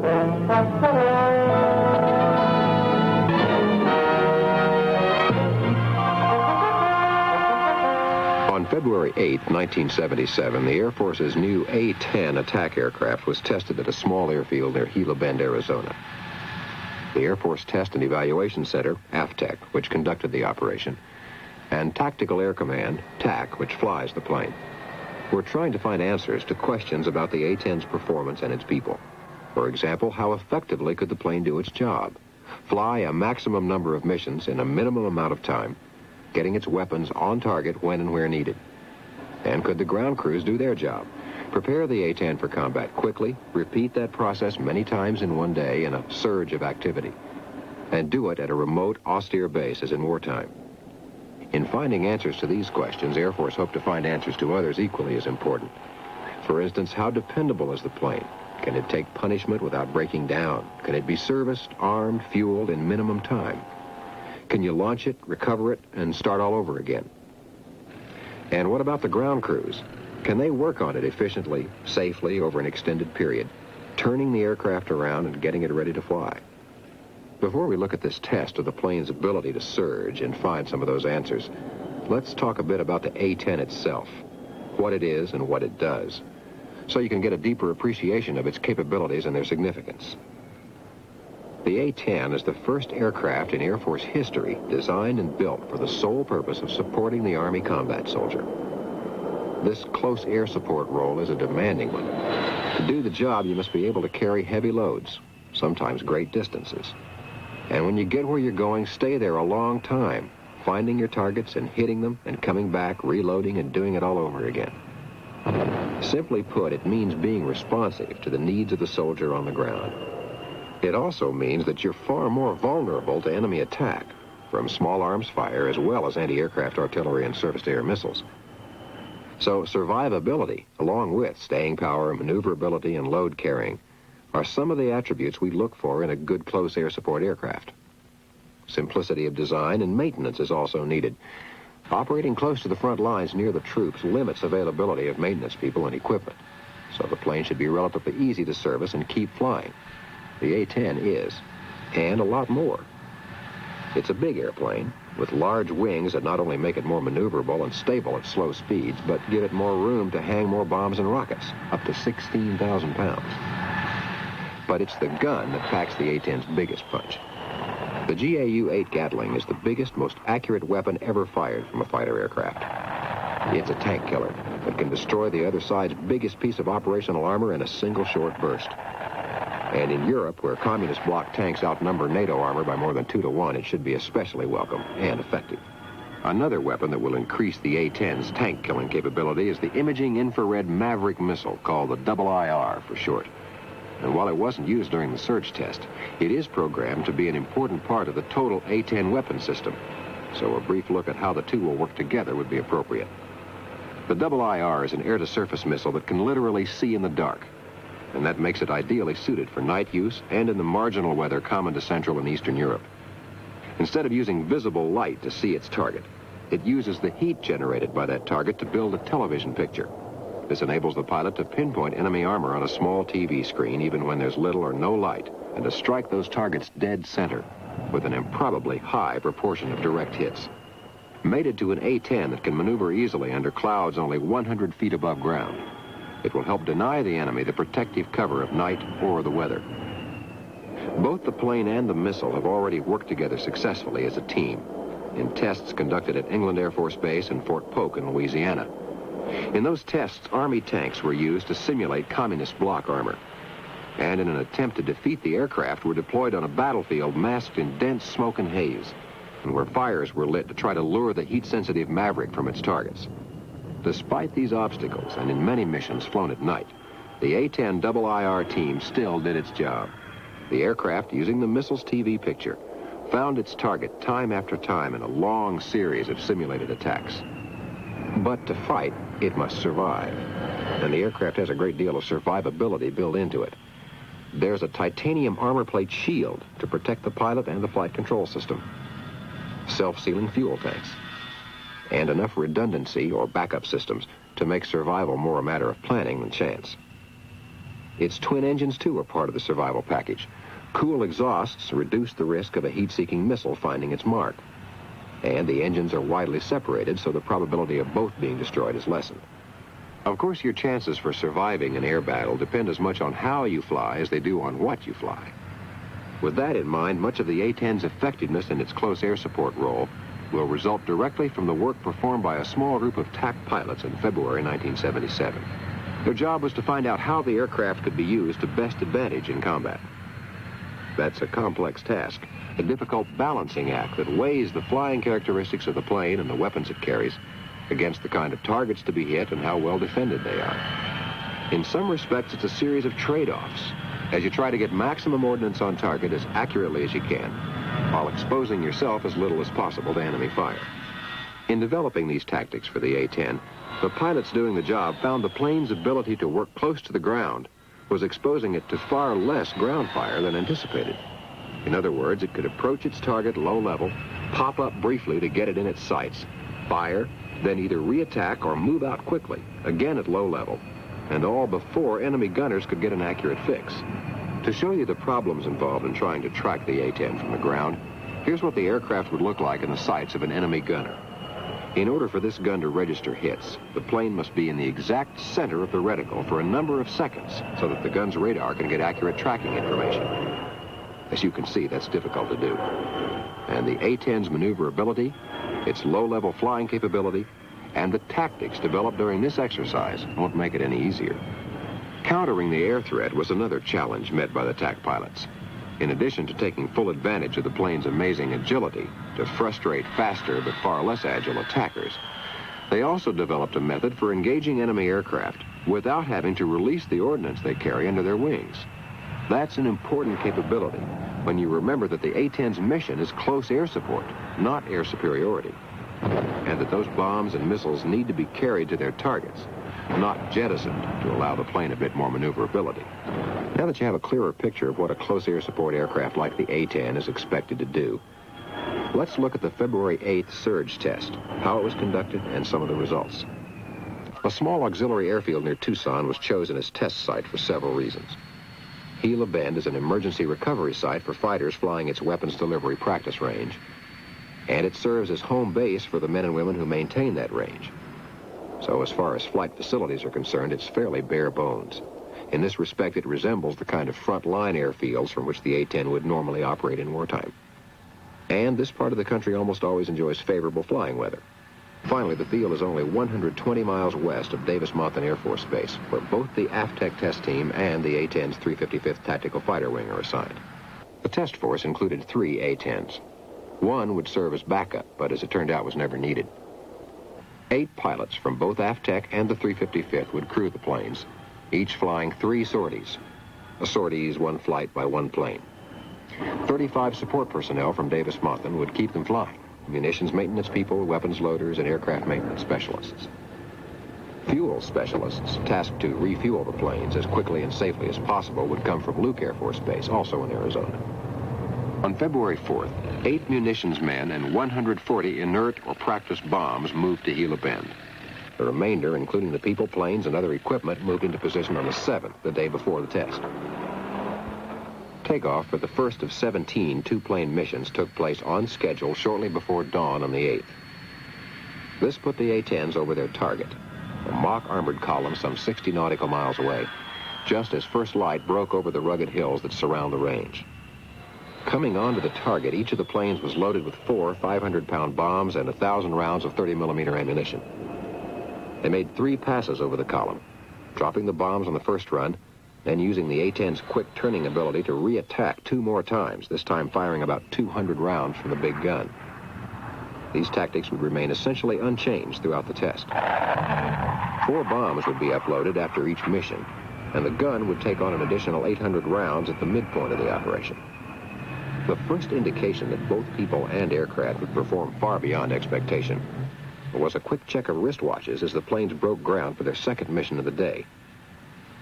On February 8, 1977, the Air Force's new A-10 attack aircraft was tested at a small airfield near Gila Bend, Arizona. The Air Force Test and Evaluation Center, AFTEC, which conducted the operation, and Tactical Air Command, TAC, which flies the plane, were trying to find answers to questions about the A-10's performance and its people. For example, how effectively could the plane do its job? Fly a maximum number of missions in a minimum amount of time, getting its weapons on target when and where needed. And could the ground crews do their job? Prepare the A-10 for combat quickly, repeat that process many times in one day in a surge of activity, and do it at a remote, austere base as in wartime. In finding answers to these questions, Air Force hoped to find answers to others equally as important. For instance, how dependable is the plane? Can it take punishment without breaking down? Can it be serviced, armed, fueled in minimum time? Can you launch it, recover it, and start all over again? And what about the ground crews? Can they work on it efficiently, safely, over an extended period, turning the aircraft around and getting it ready to fly? Before we look at this test of the plane's ability to surge and find some of those answers, let's talk a bit about the A-10 itself, what it is and what it does, so you can get a deeper appreciation of its capabilities and their significance. The A-10 is the first aircraft in Air Force history designed and built for the sole purpose of supporting the Army combat soldier. This close air support role is a demanding one. To do the job, you must be able to carry heavy loads, sometimes great distances. And when you get where you're going, stay there a long time, finding your targets and hitting them and coming back, reloading and doing it all over again. Simply put, it means being responsive to the needs of the soldier on the ground. It also means that you're far more vulnerable to enemy attack, from small arms fire as well as anti-aircraft artillery and surface-to-air missiles. So survivability, along with staying power, maneuverability, and load carrying, are some of the attributes we look for in a good close air support aircraft. Simplicity of design and maintenance is also needed. Operating close to the front lines near the troops limits availability of maintenance people and equipment, so the plane should be relatively easy to service and keep flying. The A-10 is, and a lot more. It's a big airplane with large wings that not only make it more maneuverable and stable at slow speeds, but give it more room to hang more bombs and rockets, up to 16,000 pounds. But it's the gun that packs the A-10's biggest punch. The GAU-8 Gatling is the biggest, most accurate weapon ever fired from a fighter aircraft. It's a tank killer that can destroy the other side's biggest piece of operational armor in a single short burst. And in Europe, where communist bloc tanks outnumber NATO armor by more than 2 to 1, it should be especially welcome and effective. Another weapon that will increase the A-10's tank-killing capability is the imaging infrared Maverick missile, called the IIR for short. And while it wasn't used during the surge test, it is programmed to be an important part of the total A-10 weapon system. So a brief look at how the two will work together would be appropriate. The IIR is an air-to-surface missile that can literally see in the dark, and that makes it ideally suited for night use and in the marginal weather common to Central and Eastern Europe. Instead of using visible light to see its target, it uses the heat generated by that target to build a television picture. This enables the pilot to pinpoint enemy armor on a small TV screen even when there's little or no light, and to strike those targets dead center with an improbably high proportion of direct hits. Mated to an A-10 that can maneuver easily under clouds only 100 feet above ground, it will help deny the enemy the protective cover of night or the weather. Both the plane and the missile have already worked together successfully as a team in tests conducted at England Air Force Base and Fort Polk in Louisiana. In those tests, Army tanks were used to simulate communist bloc armor, and in an attempt to defeat the aircraft were deployed on a battlefield masked in dense smoke and haze, and where fires were lit to try to lure the heat-sensitive Maverick from its targets. Despite these obstacles, and in many missions flown at night, the A-10 IIR team still did its job. The aircraft, using the missile's TV picture, found its target time after time in a long series of simulated attacks. But to fight, it must survive, and the aircraft has a great deal of survivability built into it. There's a titanium armor plate shield to protect the pilot and the flight control system, self-sealing fuel tanks, and enough redundancy or backup systems to make survival more a matter of planning than chance. Its twin engines, too, are part of the survival package. Cool exhausts reduce the risk of a heat-seeking missile finding its mark. And the engines are widely separated, so the probability of both being destroyed is lessened. Of course, your chances for surviving an air battle depend as much on how you fly as they do on what you fly. With that in mind, much of the A-10's effectiveness in its close air support role will result directly from the work performed by a small group of TAC pilots in February 1977. Their job was to find out how the aircraft could be used to best advantage in combat. That's a complex task, a difficult balancing act that weighs the flying characteristics of the plane and the weapons it carries against the kind of targets to be hit and how well defended they are. In some respects, it's a series of trade-offs as you try to get maximum ordnance on target as accurately as you can, while exposing yourself as little as possible to enemy fire. In developing these tactics for the A-10, the pilots doing the job found the plane's ability to work close to the ground was exposing it to far less ground fire than anticipated. In other words, it could approach its target low level, pop up briefly to get it in its sights, fire, then either reattack or move out quickly, again at low level, and all before enemy gunners could get an accurate fix. To show you the problems involved in trying to track the A-10 from the ground, here's what the aircraft would look like in the sights of an enemy gunner. In order for this gun to register hits, the plane must be in the exact center of the reticle for a number of seconds so that the gun's radar can get accurate tracking information. As you can see, that's difficult to do. And the A-10's maneuverability, its low-level flying capability, and the tactics developed during this exercise won't make it any easier. Countering the air threat was another challenge met by the TAC pilots. In addition to taking full advantage of the plane's amazing agility to frustrate faster but far less agile attackers, they also developed a method for engaging enemy aircraft without having to release the ordnance they carry under their wings. That's an important capability when you remember that the A-10's mission is close air support, not air superiority, and that those bombs and missiles need to be carried to their targets, not jettisoned to allow the plane a bit more maneuverability. Now that you have a clearer picture of what a close air support aircraft like the A-10 is expected to do, let's look at the February 8th surge test, how it was conducted, and some of the results. A small auxiliary airfield near Tucson was chosen as test site for several reasons. Gila Bend is an emergency recovery site for fighters flying its weapons delivery practice range, and it serves as home base for the men and women who maintain that range. So as far as flight facilities are concerned, it's fairly bare bones. In this respect, it resembles the kind of front-line airfields from which the A-10 would normally operate in wartime. And this part of the country almost always enjoys favorable flying weather. Finally, the field is only 120 miles west of Davis-Monthan Air Force Base, where both the AFTEC test team and the A-10's 355th Tactical Fighter Wing are assigned. The test force included 3 A-10s. One would serve as backup, but as it turned out was never needed. 8 pilots from both AFTEC and the 355th would crew the planes, each flying 3 sorties. A sortie is one flight by one plane. 35 support personnel from Davis-Monthan would keep them flying. Munitions maintenance people, weapons loaders, and aircraft maintenance specialists. Fuel specialists tasked to refuel the planes as quickly and safely as possible would come from Luke Air Force Base, also in Arizona. On February 4th, 8 munitions men and 140 inert or practice bombs moved to Gila Bend. The remainder, including the people, planes, and other equipment, moved into position on the 7th, the day before the test. Takeoff for the first of 17 two-plane missions took place on schedule shortly before dawn on the 8th. This put the A-10s over their target, a mock armored column some 60 nautical miles away, just as first light broke over the rugged hills that surround the range. Coming onto the target, each of the planes was loaded with 4 500-pound bombs and 1,000 rounds of 30-millimeter ammunition. They made 3 passes over the column, dropping the bombs on the first run, then using the A-10's quick turning ability to re-attack 2 more times, this time firing about 200 rounds from the big gun. These tactics would remain essentially unchanged throughout the test. 4 bombs would be uploaded after each mission, and the gun would take on an additional 800 rounds at the midpoint of the operation. The first indication that both people and aircraft would perform far beyond expectation was a quick check of wristwatches as the planes broke ground for their second mission of the day.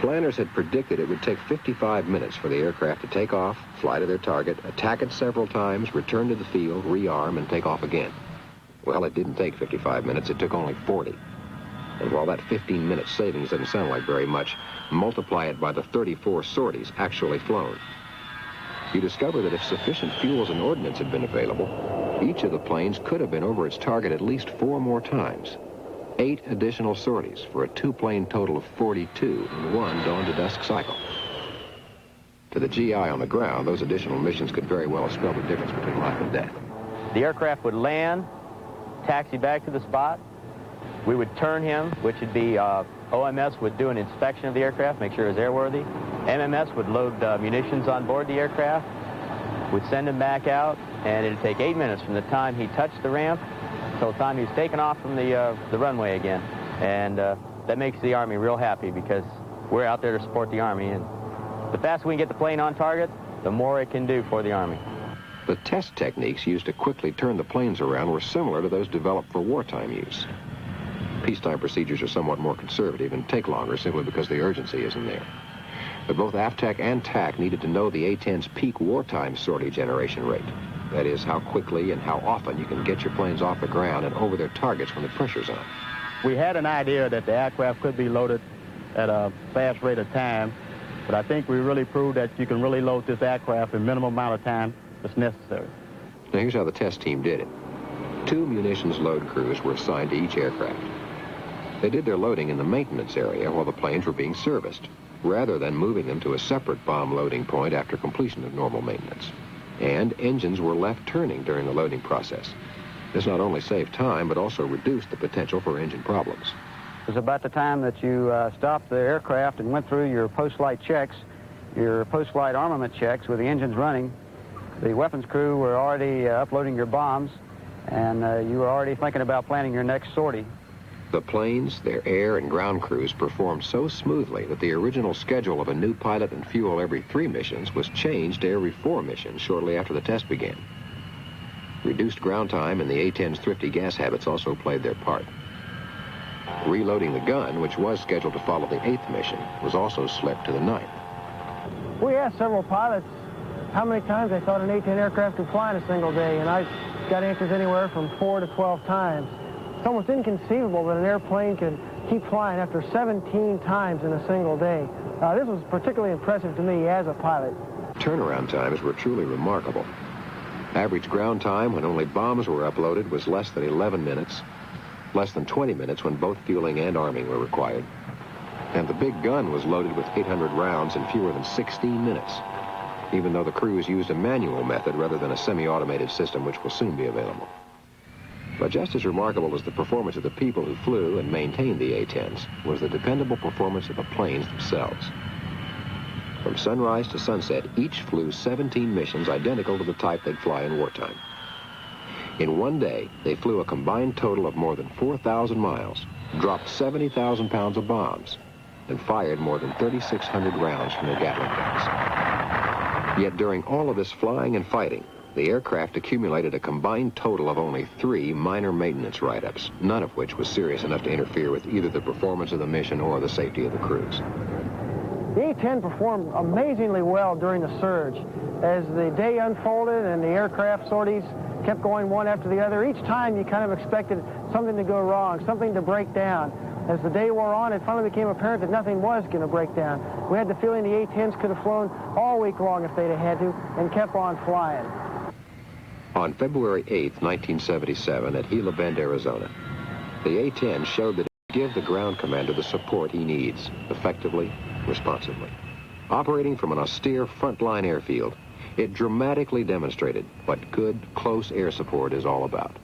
Planners had predicted it would take 55 minutes for the aircraft to take off, fly to their target, attack it several times, return to the field, rearm, and take off again. Well, it didn't take 55 minutes. It took only 40. And while that 15-minute savings doesn't sound like very much, multiply it by the 34 sorties actually flown. You discover that if sufficient fuels and ordnance had been available, each of the planes could have been over its target at least 4 more times. 8 additional sorties for a 2-plane total of 42 in one dawn-to-dusk cycle. To the GI on the ground, those additional missions could very well have spelled the difference between life and death. The aircraft would land, taxi back to the spot. We would turn him, which would be OMS would do an inspection of the aircraft, make sure it was airworthy. MMS would load munitions on board the aircraft. We'd send him back out, and it'd take 8 minutes from the time he touched the ramp until the time he was taken off from the runway again. And that makes the Army real happy because we're out there to support the Army. And the faster we can get the plane on target, the more it can do for the Army. The test techniques used to quickly turn the planes around were similar to those developed for wartime use. Peacetime procedures are somewhat more conservative and take longer simply because the urgency isn't there. But both AFTAC and TAC needed to know the A-10's peak wartime sortie generation rate. That is, how quickly and how often you can get your planes off the ground and over their targets when the pressure's on. We had an idea that the aircraft could be loaded at a fast rate of time, but I think we really proved that you can really load this aircraft in minimum amount of time that's necessary. Now here's how the test team did it. 2 munitions load crews were assigned to each aircraft. They did their loading in the maintenance area while the planes were being serviced, rather than moving them to a separate bomb loading point after completion of normal maintenance. And engines were left turning during the loading process. This not only saved time, but also reduced the potential for engine problems. It was about the time that you stopped the aircraft and went through your post-flight checks, your post-flight armament checks with the engines running. The weapons crew were already uploading your bombs, and you were already thinking about planning your next sortie. The planes, their air and ground crews performed so smoothly that the original schedule of a new pilot and fuel every 3 missions was changed to every 4 missions shortly after the test began. Reduced ground time and the A-10's thrifty gas habits also played their part. Reloading the gun, which was scheduled to follow the 8th mission, was also slipped to the 9th. We asked several pilots how many times they thought an A-10 aircraft could fly in a single day, and I got answers anywhere from 4 to 12 times. It's almost inconceivable that an airplane could keep flying after 17 times in a single day. This was particularly impressive to me as a pilot. Turnaround times were truly remarkable. Average ground time when only bombs were uploaded was less than 11 minutes, less than 20 minutes when both fueling and arming were required. And the big gun was loaded with 800 rounds in fewer than 16 minutes, even though the crews used a manual method rather than a semi-automated system which will soon be available. But just as remarkable as the performance of the people who flew and maintained the A-10s was the dependable performance of the planes themselves. From sunrise to sunset, each flew 17 missions identical to the type they'd fly in wartime. In one day, they flew a combined total of more than 4,000 miles, dropped 70,000 pounds of bombs, and fired more than 3,600 rounds from their Gatling guns. Yet during all of this flying and fighting, the aircraft accumulated a combined total of only 3 minor maintenance write-ups, none of which was serious enough to interfere with either the performance of the mission or the safety of the crews. The A-10 performed amazingly well during the surge. As the day unfolded and the aircraft sorties kept going one after the other, each time you kind of expected something to go wrong, something to break down. As the day wore on, it finally became apparent that nothing was going to break down. We had the feeling the A-10s could have flown all week long if they'd have had to, and kept on flying. On February 8, 1977, at Gila Bend, Arizona, the A-10 showed that it could give the ground commander the support he needs, effectively, responsibly. Operating from an austere frontline airfield, it dramatically demonstrated what good, close air support is all about.